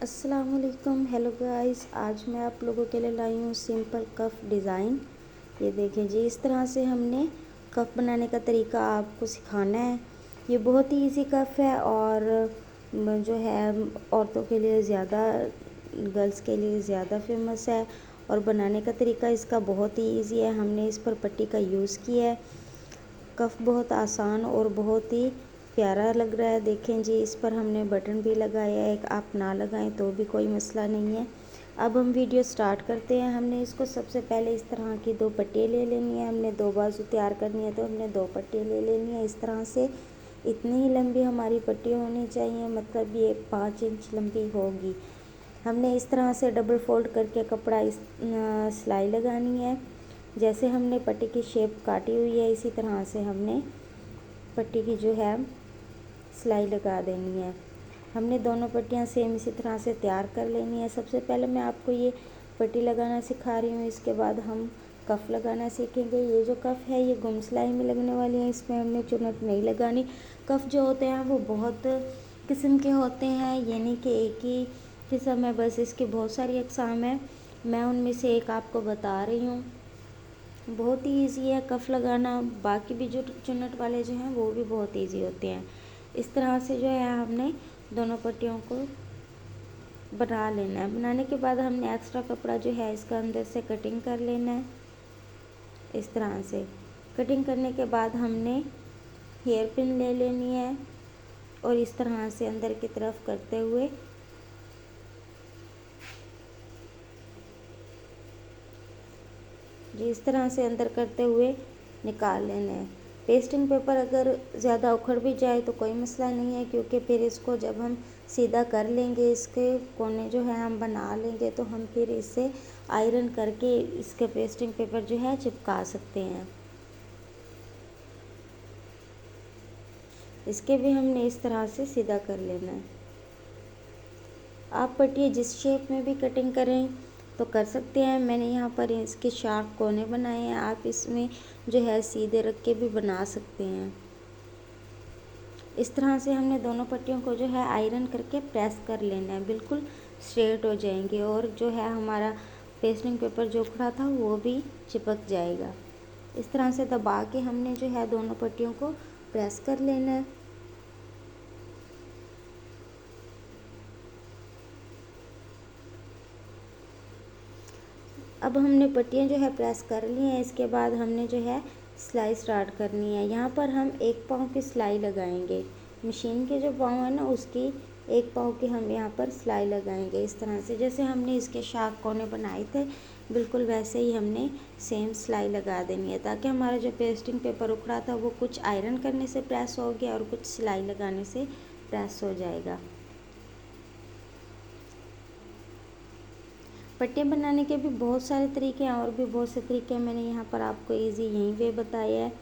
अस्सलामुअलैकुम। Hello guys, आज मैं आप लोगों के लिए लाई हूँ सिंपल कफ डिज़ाइन। ये देखें जी, इस तरह से हमने कफ बनाने का तरीका आपको सिखाना है। ये बहुत ही इजी कफ है और जो है औरतों के लिए ज़्यादा, गर्ल्स के लिए ज़्यादा फेमस है और बनाने का तरीका इसका बहुत ही इजी है। हमने इस पर पट्टी का यूज़ किया है। कफ बहुत आसान और बहुत ही प्यारा लग रहा है। देखें जी, इस पर हमने बटन भी लगाया है। आप ना लगाएं तो भी कोई मसला नहीं है। अब हम वीडियो स्टार्ट करते हैं। हमने इसको सबसे पहले इस तरह की 2 पट्टियाँ ले लेनी है। हमने 2 बाजू तैयार करनी है तो हमने 2 पट्टियाँ ले लेनी है। इस तरह से इतनी ही लंबी हमारी पट्टी होनी चाहिए, मतलब ये 5 इंच लंबी होगी। हमने इस तरह से डबल फोल्ड करके कपड़ा इस सिलाई लगानी है। जैसे हमने पट्टी की शेप काटी हुई है, इसी तरह से हमने पट्टी की जो है सिलाई लगा देनी है। हमने दोनों पट्टियाँ सेम इसी तरह से तैयार कर लेनी है। सबसे पहले मैं आपको ये पट्टी लगाना सिखा रही हूँ, इसके बाद हम कफ लगाना सीखेंगे। ये जो कफ है ये गुम सिलाई में लगने वाली है, इसमें हमने चुन्नट नहीं लगानी। कफ जो होते हैं वो बहुत किस्म के होते हैं, ये नहीं कि एक ही किस्म है, बस इसकी बहुत सारी अक़साम है। मैं उनमें से एक आपको बता रही हूँ। बहुत ही ईजी है कफ लगाना। बाकी भी जो चुन्नट वाले जो हैं वो भी बहुत ईजी होते हैं। इस तरह से जो है हमने दोनों पट्टियों को बना लेना है। बनाने के बाद हमने एक्स्ट्रा कपड़ा जो है इसका अंदर से कटिंग कर लेना है। इस तरह से कटिंग करने के बाद हमने हेयर पिन ले लेनी है और इस तरह से अंदर की तरफ करते हुए जी इस तरह से अंदर करते हुए निकाल लेना है। पेस्टिंग पेपर अगर ज़्यादा उखड़ भी जाए तो कोई मसला नहीं है, क्योंकि फिर इसको जब हम सीधा कर लेंगे, इसके कोने जो है हम बना लेंगे, तो हम फिर इसे आयरन करके इसके पेस्टिंग पेपर जो है चिपका सकते हैं। इसके भी हमने इस तरह से सीधा कर लेना है। आप पट्टी जिस शेप में भी कटिंग करें तो कर सकते हैं। मैंने यहाँ पर इसके शार्प कोने बनाए हैं, आप इसमें जो है सीधे रख के भी बना सकते हैं। इस तरह से हमने दोनों पट्टियों को जो है आयरन करके प्रेस कर लेना है, बिल्कुल स्ट्रेट हो जाएंगे और जो है हमारा पेस्टिंग पेपर जो उखड़ा था वो भी चिपक जाएगा। इस तरह से दबा के हमने जो है दोनों पट्टियों को प्रेस कर लेना है। अब हमने पट्टियाँ जो है प्रेस कर ली हैं। इसके बाद हमने जो है सिलाई स्टार्ट करनी है। यहाँ पर हम 1 पाँव की सिलाई लगाएंगे। मशीन के जो पाँव है ना, उसकी 1 पाँव की हम यहाँ पर सिलाई लगाएंगे। इस तरह से जैसे हमने इसके शार्प कोने बनाए थे, बिल्कुल वैसे ही हमने सेम सिलाई लगा देनी है, ताकि हमारा जो पेस्टिंग पेपर उखड़ा था वो कुछ आयरन करने से प्रेस हो गया और कुछ सिलाई लगाने से प्रेस हो जाएगा। पट्टियाँ बनाने के भी बहुत सारे तरीके हैं और भी बहुत से तरीके हैं, मैंने यहाँ पर आपको इजी यहीं पे बताया है।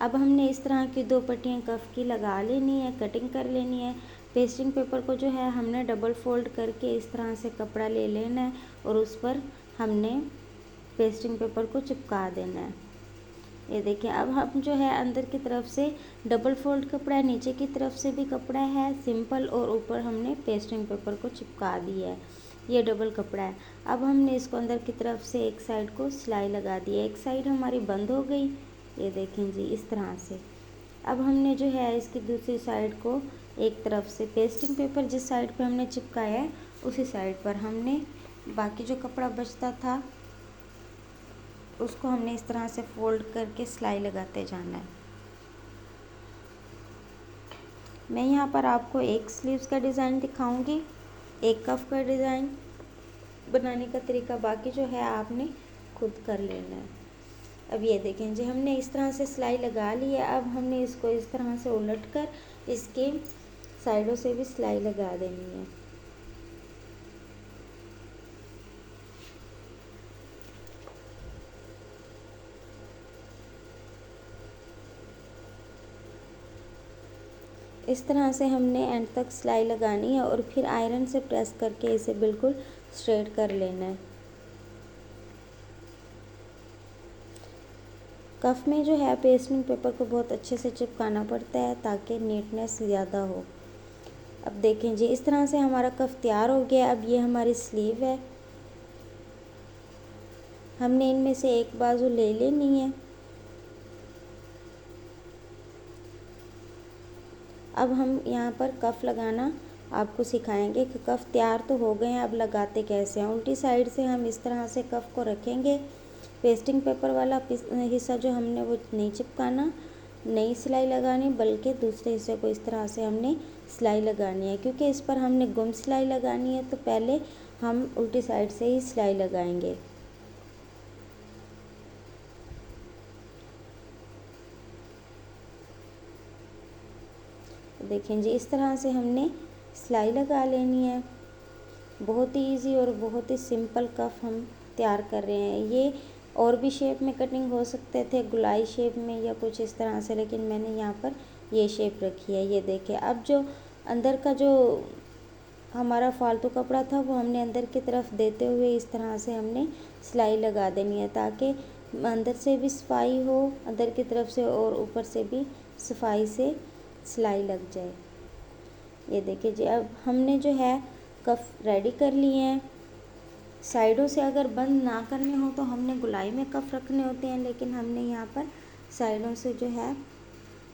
अब हमने इस तरह की 2 पट्टियाँ कफ की लगा लेनी है, कटिंग कर लेनी है। पेस्टिंग पेपर को जो है हमने डबल फोल्ड करके इस तरह से कपड़ा ले लेना है और उस पर हमने पेस्टिंग पेपर को चिपका देना है। ये देखिए, अब हम जो है अंदर की तरफ से डबल फोल्ड कपड़ा है, नीचे की तरफ से भी कपड़ा है सिंपल, और ऊपर हमने पेस्टिंग पेपर को चिपका दिया है। ये डबल कपड़ा है। अब हमने इसको अंदर की तरफ से एक साइड को सिलाई लगा दी है। एक साइड हमारी बंद हो गई, ये देखें जी इस तरह से। अब हमने जो है इसकी दूसरी साइड को एक तरफ से पेस्टिंग पेपर जिस साइड पे हमने चिपकाया है उसी साइड पर हमने बाकी जो कपड़ा बचता था उसको हमने इस तरह से फोल्ड करके सिलाई लगाते जाना है। मैं यहाँ पर आपको एक स्लीव्स का डिज़ाइन दिखाऊंगी, एक कफ का डिज़ाइन बनाने का तरीका, बाकी जो है आपने खुद कर लेना है। अब ये देखें जी, हमने इस तरह से सिलाई लगा ली है। अब हमने इसको इस तरह से उलट कर इसके साइडों से भी सिलाई लगा देनी है। इस तरह से हमने एंड तक सिलाई लगानी है और फिर आयरन से प्रेस करके इसे बिल्कुल स्ट्रेट कर लेना है। कफ में जो है पेस्टिंग पेपर को बहुत अच्छे से चिपकाना पड़ता है ताकि नीटनेस ज़्यादा हो। अब देखें जी, इस तरह से हमारा कफ तैयार हो गया। अब ये हमारी स्लीव है, हमने इनमें से एक बाजू ले लेनी है। अब हम यहाँ पर कफ लगाना आपको सिखाएंगे कि कफ तैयार तो हो गए हैं, अब लगाते कैसे हैं। उल्टी साइड से हम इस तरह से कफ को रखेंगे। पेस्टिंग पेपर वाला हिस्सा जो हमने वो नहीं चिपकाना, नई सिलाई लगानी, बल्कि दूसरे हिस्से को इस तरह से हमने सिलाई लगानी है। क्योंकि इस पर हमने गुम सिलाई लगानी है, तो पहले हम उल्टी साइड से ही सिलाई लगाएंगे। देखें जी, इस तरह से हमने सिलाई लगा लेनी है। बहुत ही इजी और बहुत ही सिंपल कफ हम तैयार कर रहे हैं। ये और भी शेप में कटिंग हो सकते थे, गुलाई शेप में या कुछ इस तरह से, लेकिन मैंने यहाँ पर ये शेप रखी है। ये देखिए, अब जो अंदर का जो हमारा फालतू कपड़ा था वो हमने अंदर की तरफ देते हुए इस तरह से हमने सिलाई लगा देनी है, ताकि अंदर से भी सफाई हो अंदर की तरफ से और ऊपर से भी सफाई से सिलाई लग जाए। ये देखिए जी, अब हमने जो है कफ रेडी कर लिए हैं। साइडों से अगर बंद ना करने हो तो हमने गुलाई में कफ रखने होते हैं, लेकिन हमने यहाँ पर साइडों से जो है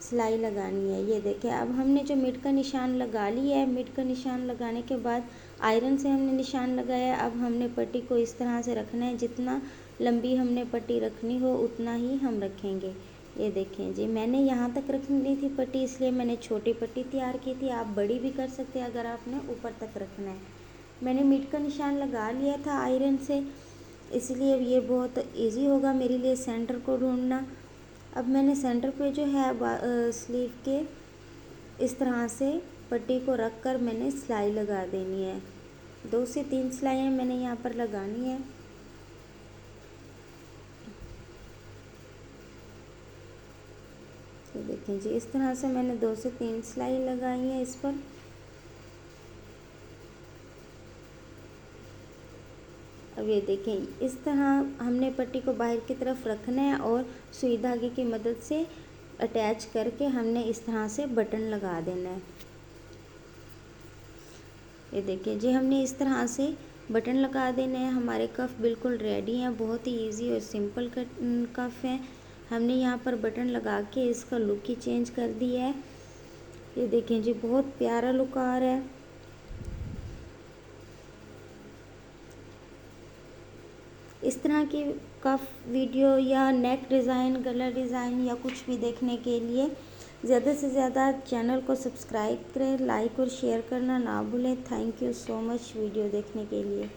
सिलाई लगानी है। ये देखिए, अब हमने जो मिड का निशान लगा लिया है, मिड का निशान लगाने के बाद आयरन से हमने निशान लगाया। अब हमने पट्टी को इस तरह से रखना है, जितना लंबी हमने पट्टी रखनी हो उतना ही हम रखेंगे। ये देखें जी, मैंने यहाँ तक रख ली थी पट्टी, इसलिए मैंने छोटी पट्टी तैयार की थी। आप बड़ी भी कर सकते हैं अगर आपने ऊपर तक रखना है। मैंने मिड का निशान लगा लिया था आयरन से, इसलिए ये बहुत इजी होगा मेरे लिए सेंटर को ढूंढना। अब मैंने सेंटर पे जो है स्लीव के इस तरह से पट्टी को रख कर मैंने सिलाई लगा देनी है। 2 से 3 सिलाइयाँ मैंने यहाँ पर लगानी है। तो देखें जी, इस तरह से मैंने 2 से 3 सिलाई लगाई है इस पर। अब ये देखें, इस तरह हमने पट्टी को बाहर की तरफ रखना है और सुई धागे की मदद से अटैच करके हमने इस तरह से बटन लगा देना है। ये देखिए जी, हमने इस तरह से बटन लगा देने हैं। हमारे कफ बिल्कुल रेडी हैं, बहुत ही इजी और सिंपल कफ है। हमने यहाँ पर बटन लगा के इसका लुक ही चेंज कर दिया है। ये देखें जी, बहुत प्यारा लुक आ रहा है। इस तरह की कफ वीडियो या नेक डिज़ाइन, गला डिज़ाइन या कुछ भी देखने के लिए ज़्यादा से ज़्यादा चैनल को सब्सक्राइब करें, लाइक और शेयर करना ना भूलें। Thank you so much video देखने के लिए।